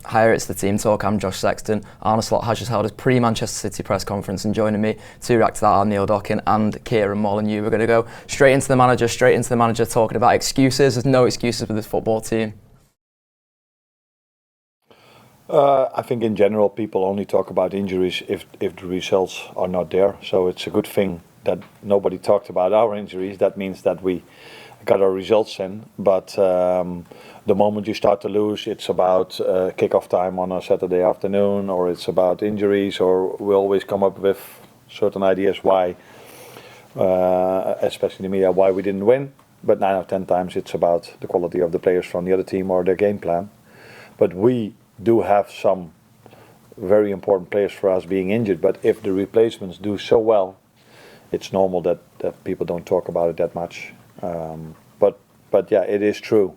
Hi, it's the Team Talk. I'm Josh Sexton. Arne Slot has just held his pre-Manchester City press conference, and joining me to react to that are Neil Dockin and Kieran Molyneux. We're going to go straight into the manager, talking about excuses. There's no excuses with this football team. I think in general people only talk about injuries if the results are not there. So it's a good thing that nobody talked about our injuries. That means that we got our results in. But the moment you start to lose, it's about kick-off time on a Saturday afternoon, or it's about injuries, or we always come up with certain ideas why, especially the media, why we didn't win. But 9 out of 10 times it's about the quality of the players from the other team or their game plan. But we do have some very important players for us being injured, but if the replacements do so well, it's normal that people don't talk about it that much. But yeah, it is true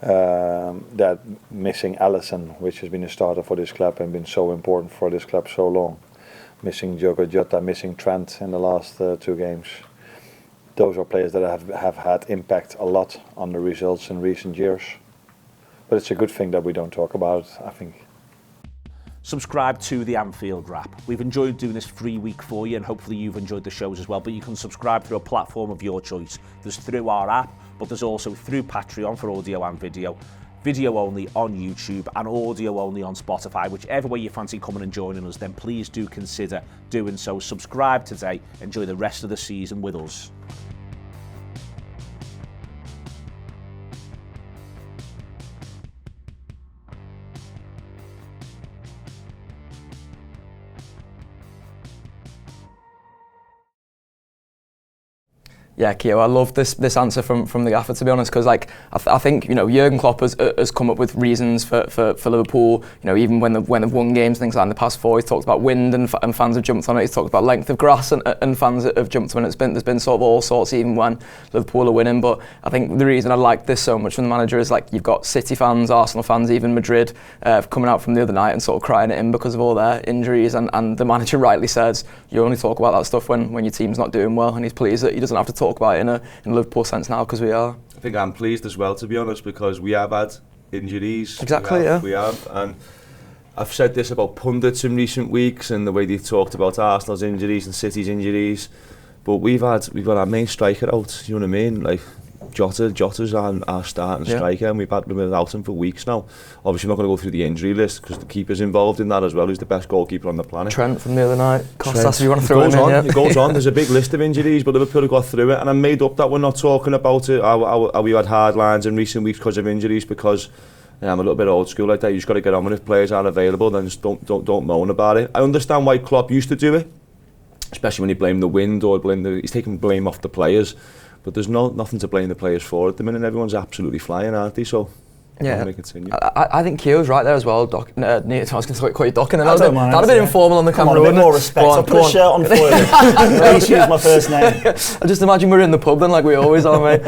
that missing Alisson, which has been a starter for this club and been so important for this club so long, missing Diogo Jota, missing Trent in the last 2 games, those are players that have had impact a lot on the results in recent years. But it's a good thing that we don't talk about it, I think. Subscribe to the Anfield Wrap. We've enjoyed doing this free week for you, and hopefully you've enjoyed the shows as well. But you can subscribe through a platform of your choice. There's through our app, but there's also through Patreon for audio and video. Video only on YouTube and audio only on Spotify. Whichever way you fancy coming and joining us, then please do consider doing so. Subscribe today. Enjoy the rest of the season with us. Yeah, Keo, I love this answer from the gaffer, to be honest, because I think Jurgen Klopp has come up with reasons for Liverpool. Even when they've won games, things like in the past 4, he's talked about wind and fans have jumped on it. He's talked about length of grass and fans have jumped on it. There's been sort of all sorts, even when Liverpool are winning. But I think the reason I like this so much from the manager is you've got City fans, Arsenal fans, even Madrid coming out from the other night and sort of crying it in because of all their injuries. And the manager rightly says you only talk about that stuff when your team's not doing well, and he's pleased that he doesn't have to talk about it in a Liverpool sense now, because we are. I think I'm pleased as well, to be honest, because we have had injuries. Exactly, we have, and I've said this about pundits in recent weeks and the way they've talked about Arsenal's injuries and City's injuries, but we've got our main striker out. You know what I mean? Jota's our starting striker, and we've had him without him for weeks now. Obviously, I'm not going to go through the injury list because the keeper's involved in that as well. Who's the best goalkeeper on the planet? Trent from the other night. Costas, if you want to throw him in. It goes on. There's a big list of injuries, but Liverpool have got through it, and I'm made up that we're not talking about it. How we had hard lines in recent weeks because of injuries, because I'm a little bit old school like that. You just got to get on with it. If players aren't available, then just don't moan about it. I understand why Klopp used to do it, especially when he blamed the wind or he's taking blame off the players. But there's nothing to blame the players for at the minute. Everyone's absolutely flying, aren't they? So yeah, continue. I think Keo's right there as well. Neil, I was going to call you Doc, and that'd have been informal on the camera. A bit more respect. I'll put a shirt on for you. Please use my first name. I just imagine we're in the pub then, like we always are, mate.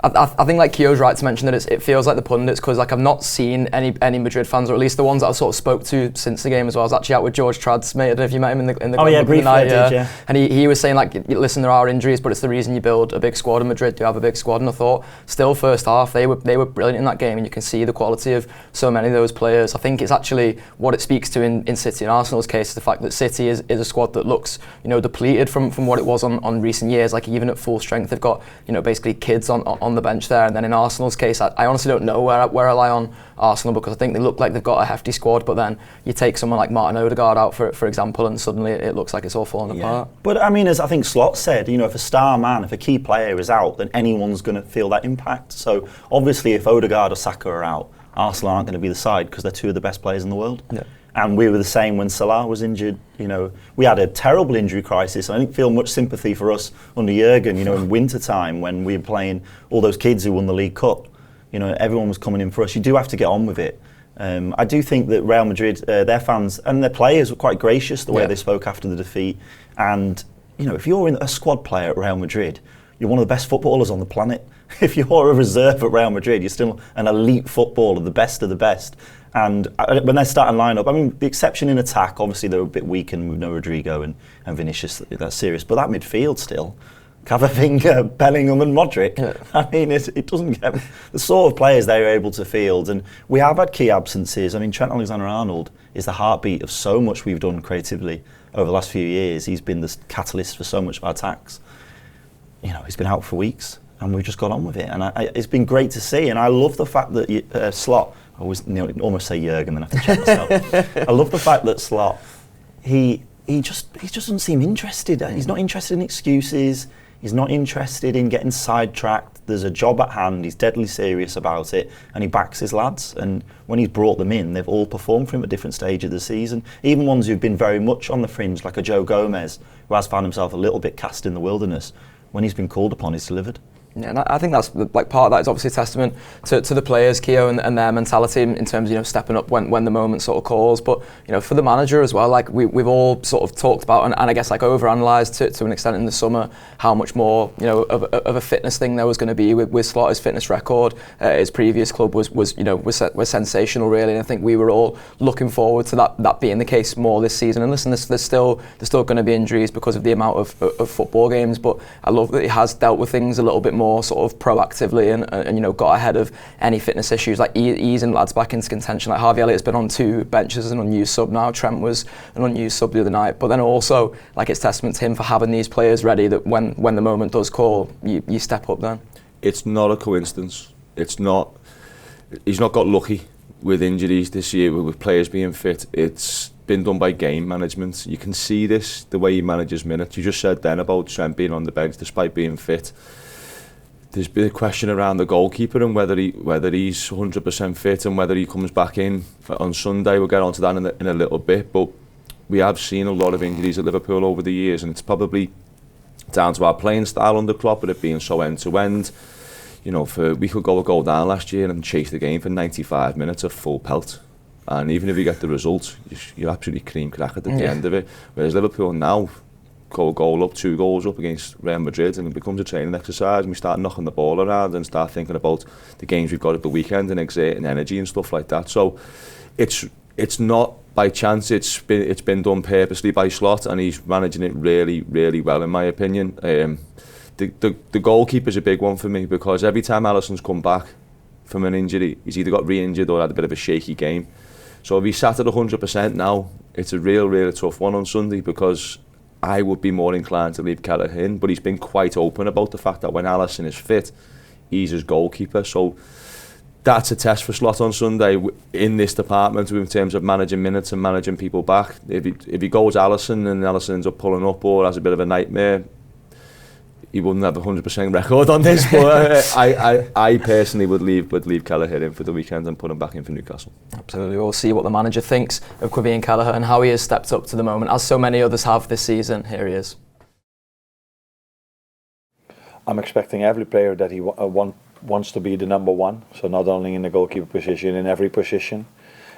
I think Keo's right to mention that it feels like the pundits, because I've not seen any Madrid fans, or at least the ones that I sort of spoke to since the game as well. I was actually out with George Trads, mate. I don't know if you met him in the oh yeah, briefly I did, yeah. And he was saying listen, there are injuries, but it's the reason you build a big squad. In Madrid, you have a big squad, and I thought still first half they were brilliant in that game, and you can see the quality of so many of those players. I think it's actually what it speaks to in City and Arsenal's case, the fact that City is a squad that looks depleted from what it was on recent years. Even at full strength, they've got basically kids on the bench there, and then in Arsenal's case, I honestly don't know where I lie on Arsenal, because I think they look like they've got a hefty squad, but then you take someone like Martin Odegaard out for example, and suddenly it looks like it's all falling apart. But I mean, as I think Slot said, if a star man, if a key player is out, then anyone's going to feel that impact. So obviously if Odegaard or Saka are out, Arsenal aren't going to be the side, because they're 2 of the best players in the world. Yeah. And we were the same when Salah was injured. We had a terrible injury crisis. I didn't feel much sympathy for us under Jurgen, in winter time when we were playing all those kids who won the League Cup. Everyone was coming in for us. You do have to get on with it. I do think that Real Madrid, their fans and their players were quite gracious the way they spoke after the defeat. And, if you're a squad player at Real Madrid, you're one of the best footballers on the planet. If you're a reserve at Real Madrid, you're still an elite footballer, the best of the best. And when they're starting line-up, I mean, the exception in attack, obviously they were a bit weakened with no Rodrigo and Vinicius, that's serious. But that midfield still, Camavinga, Bellingham and Modric. Yeah. I mean, it doesn't get the sort of players they're able to field. And we have had key absences. I mean, Trent Alexander-Arnold is the heartbeat of so much we've done creatively over the last few years. He's been the catalyst for so much of our attacks. You know, he's been out for weeks and we've just got on with it. And it's been great to see. And I love the fact that Slot, I always almost say Jurgen, then I have to check myself. I love the fact that Slot, he just doesn't seem interested. He's not interested in excuses. He's not interested in getting sidetracked. There's a job at hand. He's deadly serious about it, and he backs his lads. And when he's brought them in, they've all performed for him at different stages of the season. Even ones who've been very much on the fringe, like a Joe Gomez, who has found himself a little bit cast in the wilderness. When he's been called upon, he's delivered. Yeah, and I think that's like part of that is obviously a testament to the players, Keo, and their mentality in terms of, you know, stepping up when the moment sort of calls. But, you know, for the manager as well, like we've all sort of talked about and I guess like overanalyzed to an extent in the summer how much more, you know, of a fitness thing there was going to be with Slot. His fitness record, his previous club was sensational really, and I think we were all looking forward to that being the case more this season. And listen, there's still going to be injuries because of the amount of football games, but I love that he has dealt with things a little bit more sort of proactively and you know, got ahead of any fitness issues, like easing lads back into contention. Like Harvey Elliott's been on 2 benches as an unused sub now. Trent was an unused sub the other night. But then also, like, it's testament to him for having these players ready that when the moment does call, you step up then. It's not a coincidence. He's not got lucky with injuries this year, with players being fit. It's been done by game management. You can see this, the way he manages minutes. You just said then about Trent being on the bench despite being fit. There's been a question around the goalkeeper and whether he's 100% fit and whether he comes back in on Sunday. We'll get onto that in a little bit, but we have seen a lot of injuries at Liverpool over the years, and it's probably down to our playing style under Klopp, with it being so end-to-end. You know, we could go down last year and chase the game for 95 minutes of full pelt, and even if you get the result, you're absolutely cream crackered at the end of it. Whereas Liverpool now, goal up, 2 goals up against Real Madrid, and it becomes a training exercise, and we start knocking the ball around and start thinking about the games we've got at the weekend and exerting energy and stuff like that. So it's not by chance. It's been done purposely by Slot, and he's managing it really, really well, in my opinion. The goalkeeper's a big one for me, because every time Alisson's come back from an injury, he's either got re-injured or had a bit of a shaky game. So if he's sat at 100% now, it's a really tough one on Sunday, because I would be more inclined to leave Kelleher in, but he's been quite open about the fact that when Alisson is fit, he's his goalkeeper. So that's a test for Slot on Sunday in this department in terms of managing minutes and managing people back. If he goes Alisson and Alisson ends up pulling up or has a bit of a nightmare, he wouldn't have a 100% record on this, but I personally would leave Kelleher in for the weekend and put him back in for Newcastle. Absolutely. We'll see what the manager thinks of Quavian Kelleher and how he has stepped up to the moment, as so many others have this season. Here he is. I'm expecting every player that he wants to be the number one, so not only in the goalkeeper position, in every position.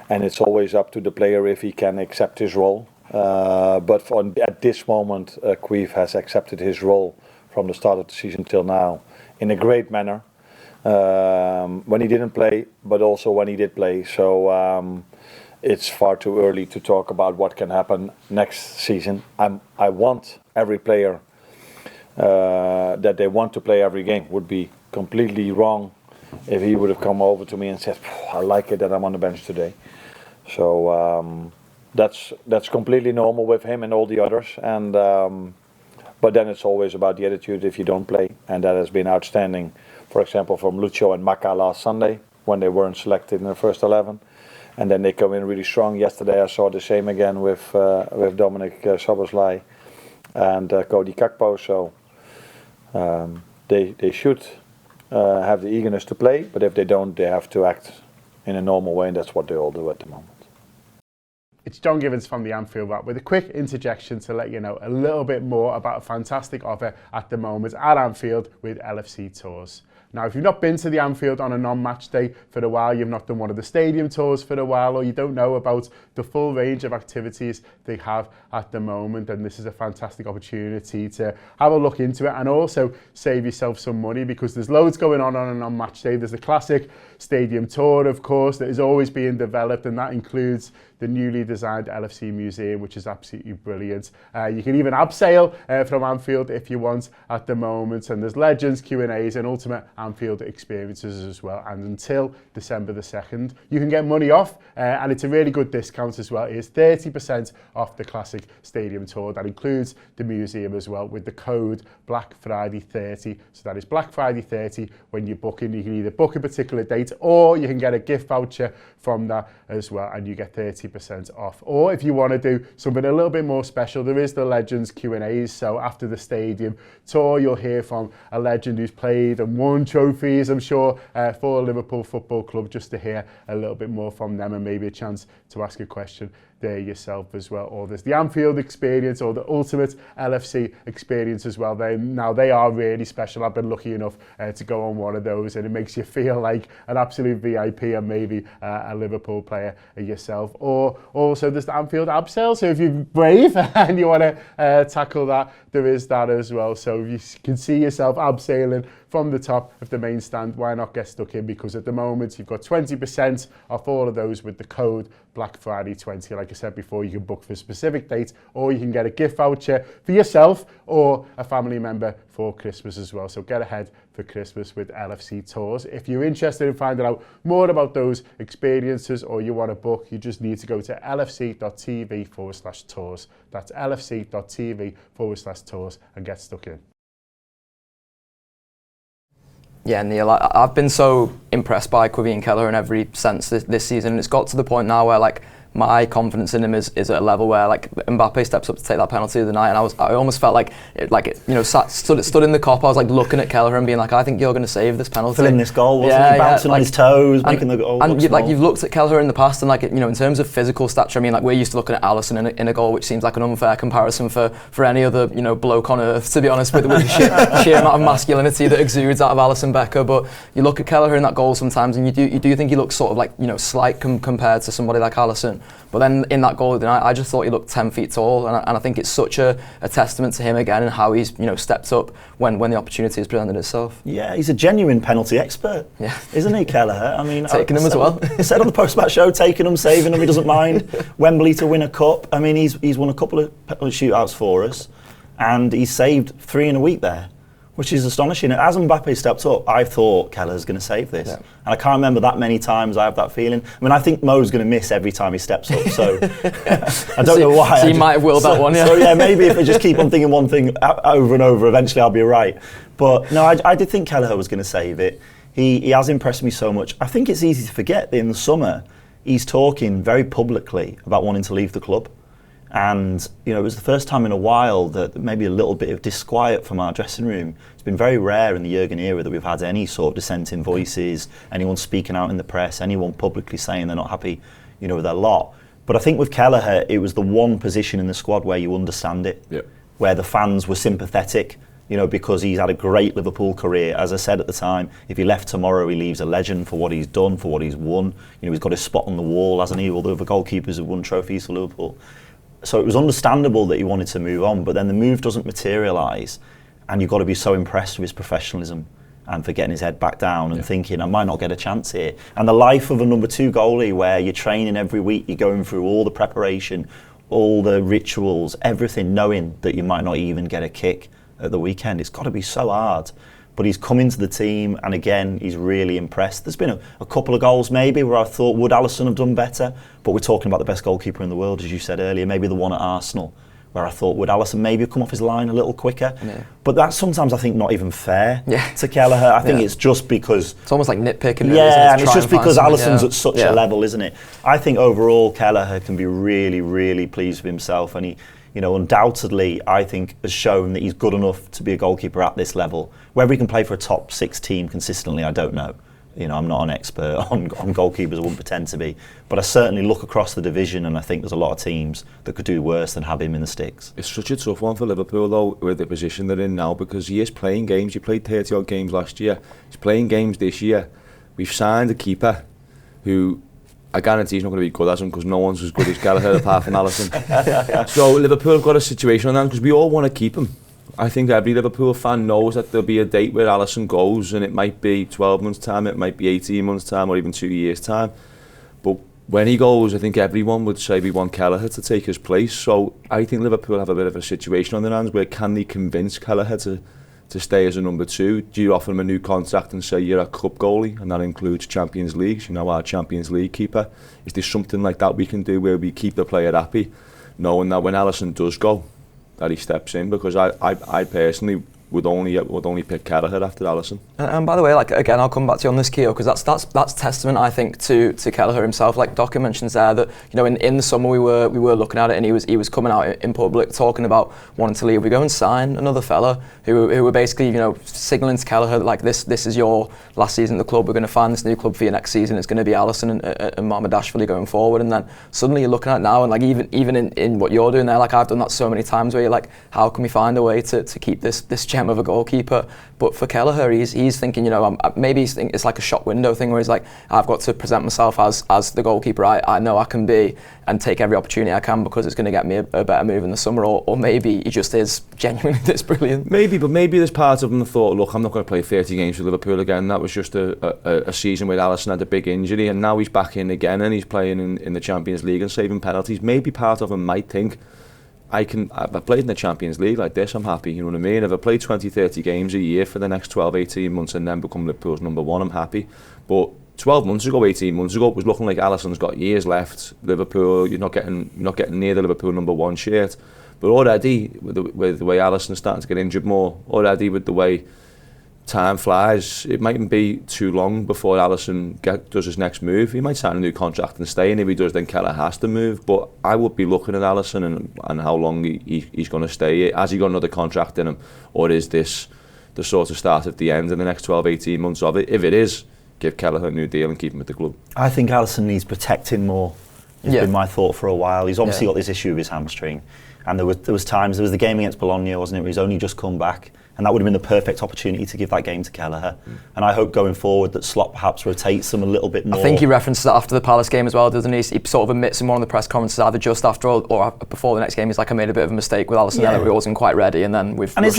And it's always up to the player if he can accept his role. But at this moment, Quav has accepted his role from the start of the season till now in a great manner, when he didn't play, but also when he did play. So it's far too early to talk about what can happen next season. I want every player that they want to play every game. Would be completely wrong if he would have come over to me and said, I like it that I'm on the bench today. So that's completely normal with him and all the others. And but then it's always about the attitude if you don't play, and that has been outstanding. For example, from Lucho and Maka last Sunday when they weren't selected in the first 11, and then they come in really strong. Yesterday I saw the same again with Dominic Szoboszlai and Cody Kakpo. So they should have the eagerness to play, but if they don't, they have to act in a normal way, and that's what they all do at the moment. It's John Givens from the Anfield Wrap with a quick interjection to let you know a little bit more about a fantastic offer at the moment at Anfield with LFC Tours. Now, if you've not been to the Anfield on a non-match day for a while, you've not done one of the stadium tours for a while, or you don't know about the full range of activities they have at the moment, then this is a fantastic opportunity to have a look into it and also save yourself some money, because there's loads going on a non-match day. There's the classic stadium tour, of course, that is always being developed, and that includes the newly designed designed LFC museum, which is absolutely brilliant. You can even abseil from Anfield if you want at the moment, and there's Legends, Q&As and ultimate Anfield experiences as well. And until December the 2nd, you can get money off, and it's a really good discount as well. It is 30% off the Classic Stadium Tour. That includes the museum as well, with the code Black Friday 30. So that is Black Friday 30 when you're booking. You can either book a particular date, or you can get a gift voucher from that as well, and you get 30% off. Or if you want to do something a little bit more special, there is the Legends Q&As. So after the stadium tour, you'll hear from a legend who's played and won trophies, I'm sure, for Liverpool Football Club, just to hear a little bit more from them, and maybe a chance to ask a question there yourself as well. Or there's the Anfield experience, or the ultimate LFC experience as well. They are really special. I've been lucky enough to go on one of those, and it makes you feel like an absolute VIP, and maybe a Liverpool player yourself. Or also there's the Anfield abseil, so if you're brave and you want to tackle that, there is that as well. So if you can see yourself abseiling from the top of the main stand, why not get stuck in? Because at the moment you've got 20% off all of those with the code Black Friday 20. Like I said before, you can book for a specific date, or you can get a gift voucher for yourself or a family member for Christmas as well. So get ahead for Christmas with LFC Tours. If you're interested in finding out more about those experiences, or you want to book, you just need to go to lfc.tv/tours. That's lfc.tv/tours and get stuck in. Yeah, Neil, I've been so impressed by Kieran in every sense this season. It's got to the point now where my confidence in him is at a level where Mbappe steps up to take that penalty of the night, and I almost felt stood in the cop. I was looking at Kelleher and being I think you're going to save this penalty. Filling this goal, wasn't he? Bouncing on his toes, making the goal. And you've looked at Kelleher in the past, and in terms of physical stature, I mean, we're used to looking at Alisson in a goal, which seems like an unfair comparison for any other bloke on earth, to be honest, with the sheer amount of masculinity that exudes out of Alisson Becker. But you look at Kelleher in that goal sometimes, and you do think he looks sort of slight compared to somebody like Alisson. But then in that goal of the night, I just thought he looked 10 feet tall, and I think it's such a testament to him again, and how he's stepped up when the opportunity has presented itself. Yeah, he's a genuine penalty expert, isn't he, Kelleher? I mean, taking them as well. He said on the post-match show, taking them, saving them. He doesn't mind. Wembley to win a cup. I mean, he's won a couple of shootouts for us, and he's saved 3 in a week there, which is astonishing. As Mbappe stepped up, I thought Kelleher's going to save this. Yeah. And I can't remember that many times I have that feeling. I mean, I think Mo's going to miss every time he steps up, so I don't know why. So you might have willed that one, yeah. So yeah, maybe if I just keep on thinking one thing over and over, eventually I'll be right. But no, I did think Kelleher was going to save it. He has impressed me so much. I think it's easy to forget that in the summer, he's talking very publicly about wanting to leave the club. And it was the first time in a while that maybe a little bit of disquiet from our dressing room. It's been very rare in the Jurgen era that we've had any sort of dissenting voices, anyone speaking out in the press, anyone publicly saying they're not happy, with their lot. But I think with Kelleher, it was the one position in the squad where you understand it, where the fans were sympathetic, because he's had a great Liverpool career. As I said at the time, if he left tomorrow, he leaves a legend for what he's done, for what he's won. He's got his spot on the wall, hasn't he? All the other goalkeepers have won trophies for Liverpool. So it was understandable that he wanted to move on, but then the move doesn't materialise, and you've got to be so impressed with his professionalism and for getting his head back down and thinking, I might not get a chance here. And the life of a number 2 goalie, where you're training every week, you're going through all the preparation, all the rituals, everything, knowing that you might not even get a kick at the weekend. It's got to be so hard. But he's come into the team, and again, he's really impressed. There's been a couple of goals maybe where I thought, would Alisson have done better? But we're talking about the best goalkeeper in the world, as you said earlier, maybe the one at Arsenal, where I thought, would Alisson maybe have come off his line a little quicker? Yeah. But that's sometimes, I think, not even fair to Kelleher. I think it's just because... It's almost like nitpicking. Yeah, and it's just because Alisson's at such a level, isn't it? I think overall, Kelleher can be really, really pleased with himself, and he... undoubtedly, I think, has shown that he's good enough to be a goalkeeper at this level. Whether he can play for a top 6 team consistently, I don't know. I'm not an expert on goalkeepers, I wouldn't pretend to be. But I certainly look across the division, and I think there's a lot of teams that could do worse than have him in the sticks. It's such a tough one for Liverpool, though, with the position they're in now, because he is playing games. He played 30-odd games last year. He's playing games this year. We've signed a keeper who... I guarantee he's not going to be good as him, because no one's as good as Kelleher apart from Alisson. So Liverpool have got a situation on them, because we all want to keep him. I think every Liverpool fan knows that there'll be a date where Alisson goes, and it might be 12 months' time, it might be 18 months' time, or even 2 years' time. But when he goes, I think everyone would say we want Kelleher to take his place. So I think Liverpool have a bit of a situation on their hands where can they convince Kelleher to stay as a number 2? Do you offer him a new contract and say you're a cup goalie, and that includes Champions Leagues, our Champions League keeper? Is there something like that we can do where we keep the player happy, knowing that when Alisson does go, that he steps in? Because I personally would only pick Kelleher after Alisson. And by the way, like again, I'll come back to you on this, Keo, because that's testament, I think, to Kelleher himself. Like Docker mentions there that in the summer we were looking at it, and he was coming out in public talking about wanting to leave. We go and sign another fella who were basically signalling to Kelleher that, like, this is your last season at the club. We're going to find this new club for you next season. It's going to be Alisson and Mamardashvili going forward. And then suddenly you're looking at it now, and like even in what you're doing there, like I've done that so many times, where you're like, how can we find a way to keep this gem of a goalkeeper? But for Kelleher, he's thinking, maybe he's thinking it's like a shop window thing, where he's like, I've got to present myself as the goalkeeper I know I can be, and take every opportunity I can, because it's going to get me a better move in the summer. Or maybe he just is genuinely this brilliant. Maybe there's part of him that thought, look, I'm not going to play 30 games for Liverpool again. That was just a season where Alisson had a big injury, and now he's back in again, and he's playing in the Champions League and saving penalties. Maybe part of him might think, if I played in the Champions League like this, I'm happy, you know what I mean? If I play 20, 30 games a year for the next 12, 18 months and then become Liverpool's number 1, I'm happy. But 12 months ago, 18 months ago, it was looking like Alisson's got years left. Liverpool, you're not getting near the Liverpool number 1 shirt. But already, with the way Alisson's starting to get injured more, already with the way time flies, it mightn't be too long before Alisson does his next move. He might sign a new contract and stay, and if he does, then Kelleher has to move. But I would be looking at Alisson and how long he's going to stay. Has he got another contract in him, or is this the sort of start of the end in the next 12, 18 months of it? If it is, give Kelleher a new deal and keep him at the club. I think Alisson needs protecting more. It's been my thought for a while. He's obviously got this issue with his hamstring, and there was times, there was the game against Bologna, wasn't it, where he's only just come back, and that would have been the perfect opportunity to give that game to Kelleher. And I hope going forward that Slot perhaps rotates them a little bit more. I think he references that after the Palace game as well, doesn't he? He sort of admits in one of the press conferences, either just after or before the next game, he's like, I made a bit of a mistake with Alisson there, we wasn't quite ready, and then we've. And it's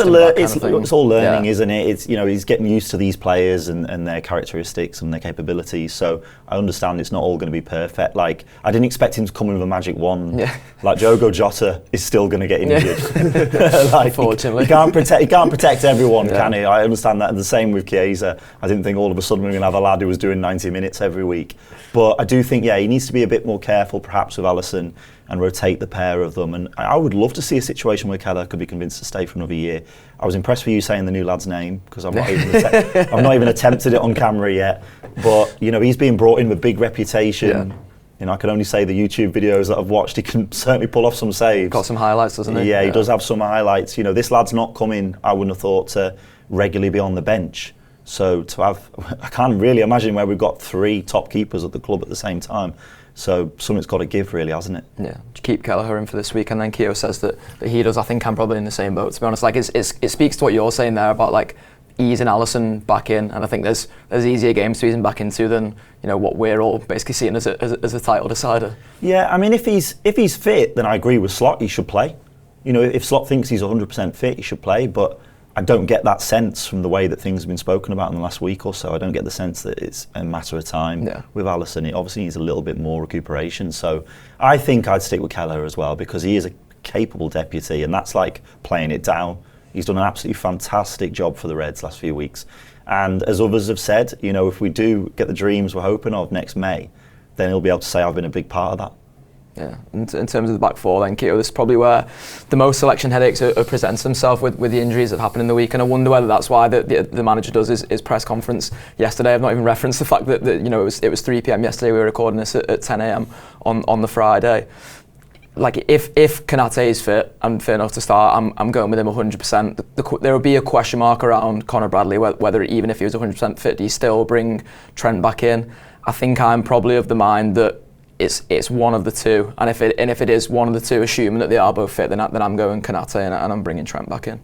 all learning, isn't it? It's he's getting used to these players and their characteristics and their capabilities. So I understand it's not all going to be perfect. Like, I didn't expect him to come in with a magic wand. Like Diogo Jota is still going to get injured. Like, unfortunately, he can't protect everyone, can he? I understand that. And the same with Chiesa. I didn't think all of a sudden we're going to have a lad who was doing 90 minutes every week. But I do think, he needs to be a bit more careful perhaps with Alisson and rotate the pair of them. And I would love to see a situation where Kelleher could be convinced to stay for another year. I was impressed with you saying the new lad's name, because I've not even attempted it on camera yet. But he's being brought in with big reputation. I can only say the YouTube videos that I've watched, he can certainly pull off some saves. Got some highlights, doesn't he? Yeah, he does have some highlights. This lad's not coming, I wouldn't have thought, to regularly be on the bench. So I can't really imagine where we've got 3 top keepers at the club at the same time. So something's got to give, really, hasn't it? Yeah, keep Kelleher in for this week, and then Keo says that he does. I think I'm probably in the same boat, to be honest. Like, it speaks to what you're saying there about, like, easing Alisson back in, and I think there's easier games to ease him back into than what we're all basically seeing as a title decider. Yeah, I mean, if he's fit, then I agree with Slot. He should play. If Slot thinks he's 100% fit, he should play. But I don't get that sense from the way that things have been spoken about in the last week or so. I don't get the sense that it's a matter of time with Alisson. It obviously needs a little bit more recuperation. So I think I'd stick with Kelleher as well, because he is a capable deputy, and that's like playing it down. He's done an absolutely fantastic job for the Reds last few weeks. And as others have said, if we do get the dreams we're hoping of next May, then he'll be able to say I've been a big part of that. Yeah, in terms of the back four then, Keo, this is probably where the most selection headaches are presents themselves with the injuries that happened in the week, and I wonder whether that's why the manager does his press conference yesterday. I've not even referenced the fact that it was 3 p.m. yesterday. We were recording this at 10 a.m. on the Friday. Like, if Konate is fit and fit enough to start, I'm going with him 100%. There will be a question mark around Conor Bradley, whether even if he was 100% fit, do you still bring Trent back in? I think I'm probably of the mind that it's one of the two, and if it is one of the two, assuming that they are both fit, then I'm going Konate and I'm bringing Trent back in.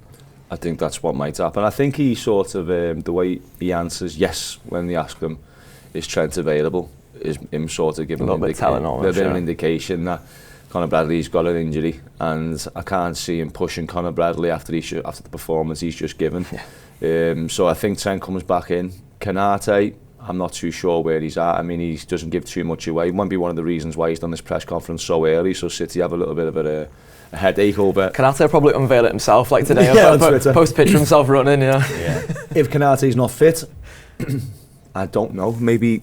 I think that's what might happen. I think he sort of the way he answers yes when they ask him, is Trent available, is him sort of giving a bit of an indication that Conor Bradley's got an injury, and I can't see him pushing Conor Bradley after the performance he's just given. Yeah. So I think Trent comes back in. Konate, I'm not too sure where he's at. I mean, he doesn't give too much away. It might be one of the reasons why he's done this press conference so early, so City have a little bit of a headache over. Konate probably unveil it himself, like today. On Twitter. Post picture of himself running, If Konate's not fit, I don't know. Maybe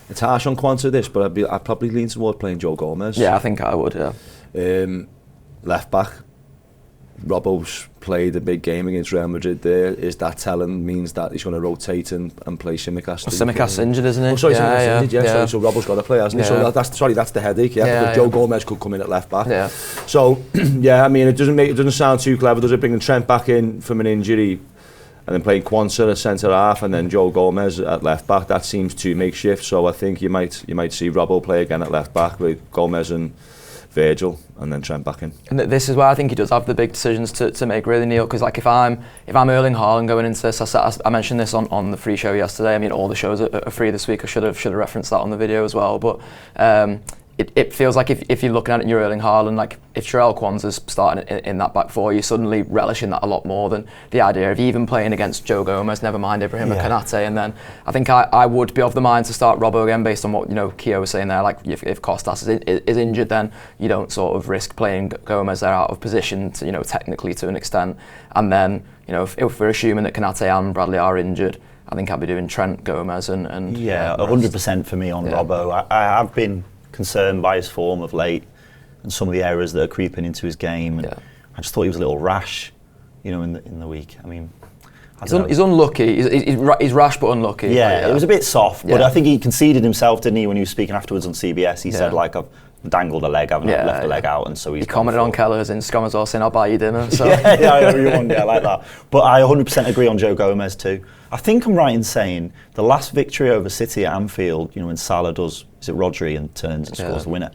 it's harsh on Quanta this, but I'd probably lean towards playing Joe Gomez. Yeah, I think I would. Left back. Robbo's played a big game against Real Madrid there. Is that telling means that he's going to rotate and play Tsimikas? Well, Tsimikas injured, isn't he? Oh, sorry, Tsimikas injured, so Robbo's got to play, hasn't he? So that's the headache, because Joe Gomez could come in at left back. Yeah. So, I mean, it doesn't sound too clever, does it, bringing Trent back in from an injury and then playing Quansah at centre half and then Joe Gomez at left back? That seems too makeshift, so I think you might see Robbo play again at left back with Gomez and Virgil and then Trent back in. And this is where I think he does have the big decisions to make, really, Neil, because like if I'm Erling Haaland going into this, I mentioned this on the free show yesterday. I mean, all the shows are free this week. I should have referenced that on the video as well, but it feels like if you're looking at it and you're Erling Haaland, like if Jarell Quansah's starting in that back four, you're suddenly relishing that a lot more than the idea of even playing against Joe Gomez, never mind Ibrahim Konate. And then I think I would be of the mind to start Robbo again based on what Keo was saying there. Like if Kostas is injured, then you don't sort of risk playing Gomez there out of position to technically to an extent. And then if we're assuming that Konate and Bradley are injured, I think I'd be doing Trent, Gomez and 100% for me on Robbo. I have been concerned by his form of late and some of the errors that are creeping into his game. And I just thought he was a little rash, in the week. I mean, he's unlucky. He's rash but unlucky. Yeah, it was a bit soft, but I think he conceded himself, didn't he, when he was speaking afterwards on CBS? He said, like, I've dangled a leg, I've not left a leg out, and so he commented on Kelleher's Instagram as well, saying, I'll buy you dinner. So. I like that. But I 100% agree on Joe Gomez too. I think I'm right in saying the last victory over City at Anfield, when Salah does, is it Rodri, and turns and scores the winner,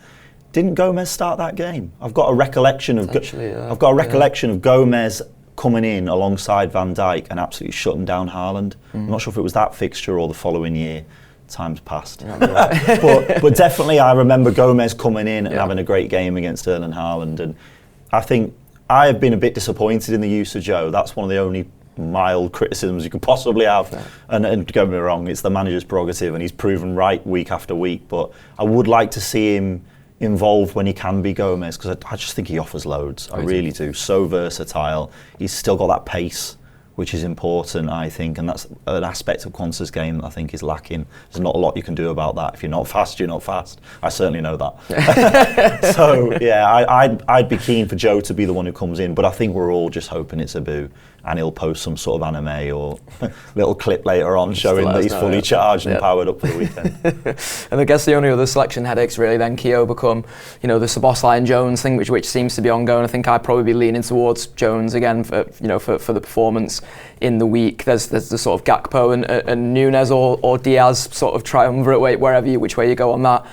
didn't Gomez start that game? I've got a recollection of of Gomez coming in alongside Van Dijk and absolutely shutting down Haaland. I'm not sure if it was that fixture or the following year. Time's passed. but definitely I remember Gomez coming in and having a great game against Erling Haaland. And I think I have been a bit disappointed in the use of Joe. That's one of the only mild criticisms you could possibly have. And don't get me wrong, it's the manager's prerogative and he's proven right week after week. But I would like to see him involved when he can be Gomez, because I just think he offers loads. I really do. So versatile. He's still got that pace, which is important, I think, and that's an aspect of Quansah's game that I think is lacking. There's not a lot you can do about that. If you're not fast, you're not fast. I certainly know that. So, I'd be keen for Joe to be the one who comes in, but I think we're all just hoping it's Abu, and he'll post some sort of anime or little clip later on showing that he's fully charged and powered up for the weekend. And I guess the only other selection headaches really then, Keo, become, the Szoboszlai and Jones thing, which seems to be ongoing. I think I'd probably be leaning towards Jones again for the performance in the week. There's the sort of Gakpo and Nunez or Diaz sort of triumvirate which way you go on that.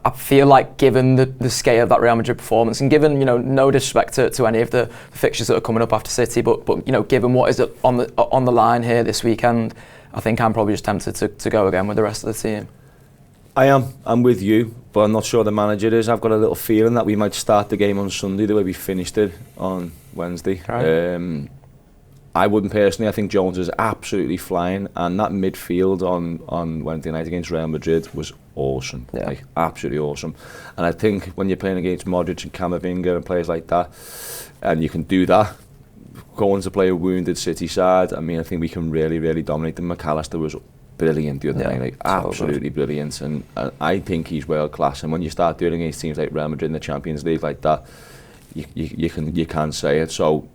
I feel like given the scale of that Real Madrid performance and given no disrespect to any of the fixtures that are coming up after City, but given what is on the line here this weekend, I think I'm probably just tempted to go again with the rest of the team. I'm with you, but I'm not sure the manager is. I've got a little feeling that we might start the game on Sunday the way we finished it on Wednesday. Right. I wouldn't personally. I think Jones is absolutely flying, and that midfield on Wednesday night against Real Madrid was awesome, absolutely awesome. And I think when you're playing against Modric and Camavinga and players like that, and you can do that, going to play a wounded City side, I mean, I think we can really, really dominate them. McAllister was brilliant the other night, absolutely brilliant, and I think he's world class. And when you start doing it against teams like Real Madrid in the Champions League like that, you can say it. So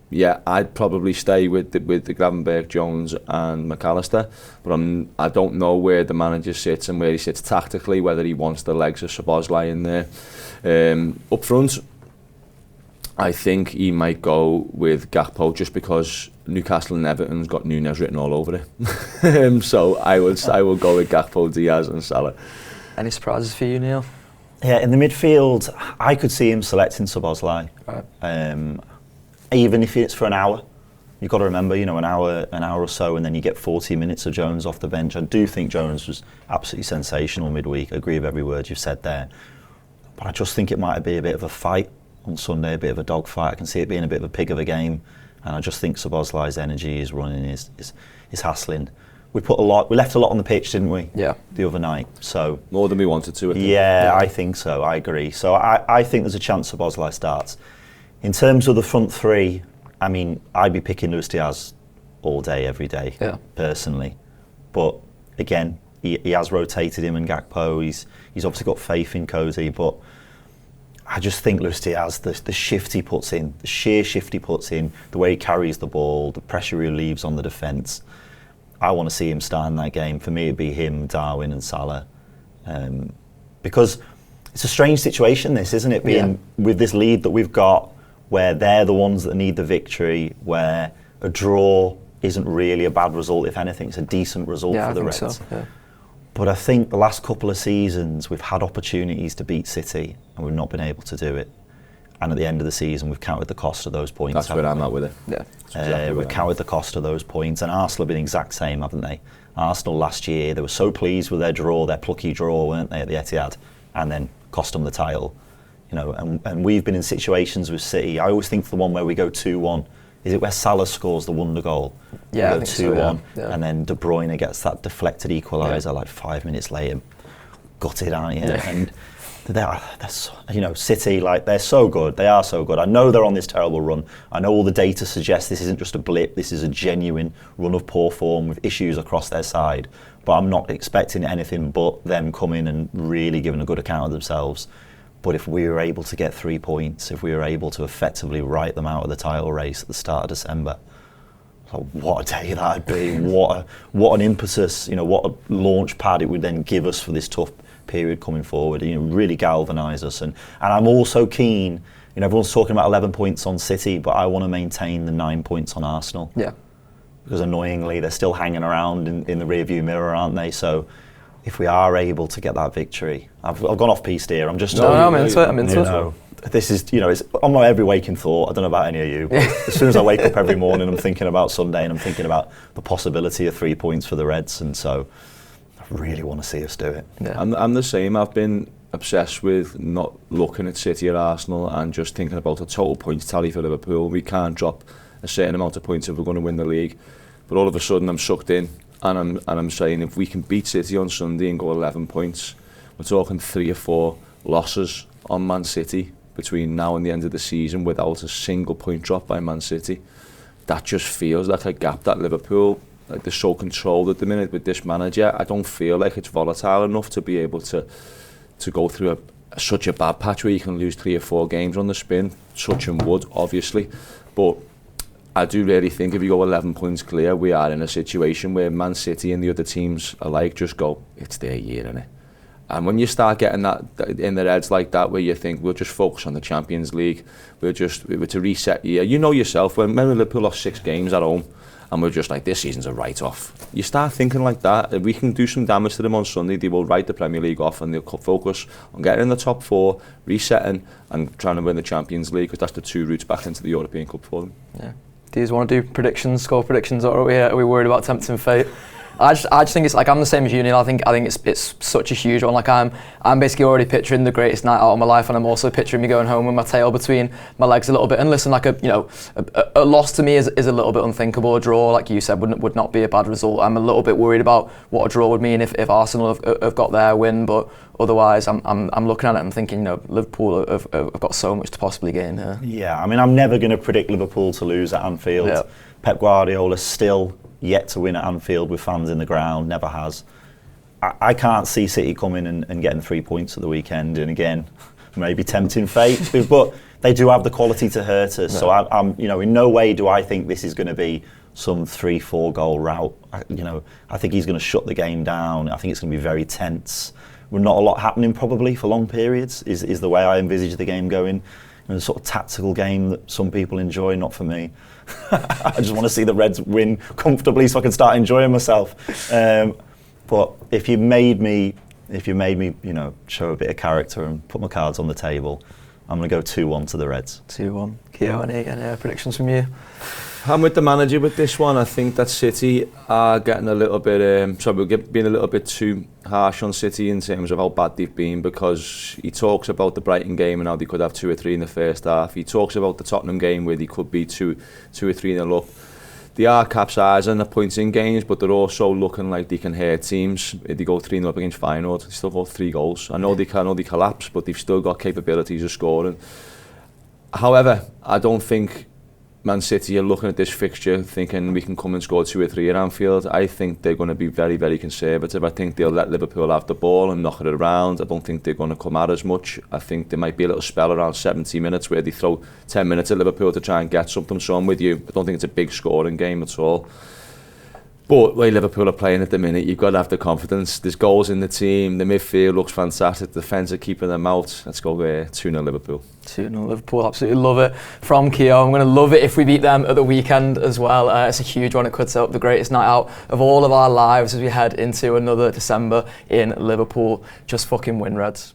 I'd probably stay with the Gravenberch, Jones and McAllister, but I don't know where the manager sits and where he sits tactically, whether he wants the legs of Szoboszlai in there. Up front, I think he might go with Gakpo just because Newcastle and Everton's got Nunez written all over it. So I will go with Gakpo, Diaz and Salah. Any surprises for you, Neil? Yeah, in the midfield, I could see him selecting Szoboszlai. Right. Even if it's for an hour. You've got to remember, an hour or so, and then you get 40 minutes of Jones off the bench. I do think Jones was absolutely sensational midweek. I agree with every word you've said there. But I just think it might be a bit of a fight on Sunday, a bit of a dogfight. I can see it being a bit of a pig of a game. And I just think Szoboszlai's energy, his running, is hassling. we left a lot on the pitch, didn't we? Yeah. The other night. So more than we wanted to. Yeah, I think so. I agree. So I think there's a chance Szoboszlai starts. In terms of the front three, I mean, I'd be picking Luis Diaz all day, every day, personally. But again, he has rotated him and Gakpo. He's obviously got faith in Cozy, but I just think Luis Diaz, the shift he puts in, the sheer shift he puts in, the way he carries the ball, the pressure he leaves on the defence, I want to see him start in that game. For me, it'd be him, Darwin and Salah. Because it's a strange situation, this, isn't it? Being with this lead that we've got, where they're the ones that need the victory, where a draw isn't really a bad result. If anything, it's a decent result for the Reds. So, yeah. But I think the last couple of seasons, we've had opportunities to beat City, and we've not been able to do it. And at the end of the season, we've counted the cost of those points. That's where I'm at with it. Yeah. Exactly we've counted the cost of those points, and Arsenal have been the exact same, haven't they? Arsenal last year, they were so pleased with their draw, their plucky draw, weren't they, at the Etihad, and then cost them the title. You know, and we've been in situations with City. I always think the one where we go 2-1, is it where Salah scores the wonder goal? Yeah, we go 2-1, yeah. and then De Bruyne gets that deflected equaliser like 5 minutes later. Gutted, aren't you? Yeah. And they're you know, City, like, they're so good. They are so good. I know they're on this terrible run. I know all the data suggests this isn't just a blip. This is a genuine run of poor form with issues across their side. But I'm not expecting anything but them coming and really giving a good account of themselves. But if we were able to get 3 points, if we were able to effectively write them out of the title race at the start of December, what a day that'd be! What an impetus! You know, what a launch pad it would then give us for this tough period coming forward. You know, really galvanise us. And I'm also keen. You know, everyone's talking about 11 points on City, but I want to maintain the 9 points on Arsenal. Yeah. Because annoyingly, they're still hanging around in the rearview mirror, aren't they? So, if we are able to get that victory, I've gone off piste here. I'm just I'm into it. I'm into it. This is, you know, it's on my every waking thought. I don't know about any of you, but as soon as I wake up every morning, I'm thinking about Sunday and I'm thinking about the possibility of 3 points for the Reds, and so I really want to see us do it. Yeah. I'm the same. I've been obsessed with not looking at City or Arsenal and just thinking about a total points tally for Liverpool. We can't drop a certain amount of points if we're going to win the league, but all of a sudden I'm sucked in. And I'm saying if we can beat City on Sunday and go 11 points, we're talking 3 or 4 losses on Man City between now and the end of the season without a single point drop by Man City. That just feels like a gap that Liverpool, like, they're so controlled at the minute with this manager. I don't feel like it's volatile enough to be able to go through such a bad patch where you can lose 3 or 4 games on the spin. Such and would, obviously, but I do really think if you go 11 points clear, we are in a situation where Man City and the other teams alike just go, it's their year, innit? And when you start getting that in their heads like that, where you think we'll just focus on the Champions League, we're to reset year. You know yourself, when Liverpool lost 6 games at home, and we're just like, this season's a write-off. You start thinking like that. If we can do some damage to them on Sunday, they will write the Premier League off and they'll focus on getting in the top 4, resetting, and trying to win the Champions League, because that's the 2 routes back into the European Cup for them. Yeah. Do you want to do predictions, score predictions, or are we worried about tempting fate? I just think it's like, I'm the same as you, Neil. I think it's such a huge one. Like, I'm basically already picturing the greatest night out of my life, and I'm also picturing me going home with my tail between my legs a little bit. And listen, like a loss to me is a little bit unthinkable. A draw, like you said, would not be a bad result. I'm a little bit worried about what a draw would mean if Arsenal have got their win, but otherwise I'm looking at it and thinking, Liverpool have got so much to possibly gain here. Yeah, I mean, I'm never going to predict Liverpool to lose at Anfield. Yeah. Pep Guardiola still yet to win at Anfield with fans in the ground, never has. I can't see City coming and getting 3 points at the weekend, and again, maybe tempting fate, but they do have the quality to hurt us. No. So I'm, in no way do I think this is going to be some 3-4 goal rout. I think he's going to shut the game down. I think it's going to be very tense. With not a lot happening probably for long periods is the way I envisage the game going. A sort of tactical game that some people enjoy, not for me. I just want to see the Reds win comfortably so I can start enjoying myself. But if you made me, show a bit of character and put my cards on the table, I'm going to go 2-1 to the Reds. 2-1. Kieran, any predictions from you? I'm with the manager with this one. I think that City are getting a little bit, being a little bit too harsh on City in terms of how bad they've been, because he talks about the Brighton game and how they could have 2 or 3 in the first half. He talks about the Tottenham game where they could be 2 or 3-0 up. they are capsizing the points in games, but they're also looking like they can hurt teams. If they go 3-0 up against Feyenoord, they still got 3 goals. I know they collapse, but they've still got capabilities of scoring. However, I don't think Man City are looking at this fixture thinking we can come and score 2 or 3 at Anfield. I think they're going to be very, very conservative. I think they'll let Liverpool have the ball and knock it around. I don't think they're going to come out as much. I think there might be a little spell around 70 minutes where they throw 10 minutes at Liverpool to try and get something. So I'm with you. I don't think it's a big scoring game at all. But the way Liverpool are playing at the minute, you've got to have the confidence. There's goals in the team. The midfield looks fantastic. The defence are keeping them out. Let's go 2-0 Liverpool. 2-0 Liverpool, absolutely love it. From Kieran, I'm going to love it if we beat them at the weekend as well. It's a huge one. It could set up the greatest night out of all of our lives as we head into another December in Liverpool. Just fucking win, Reds.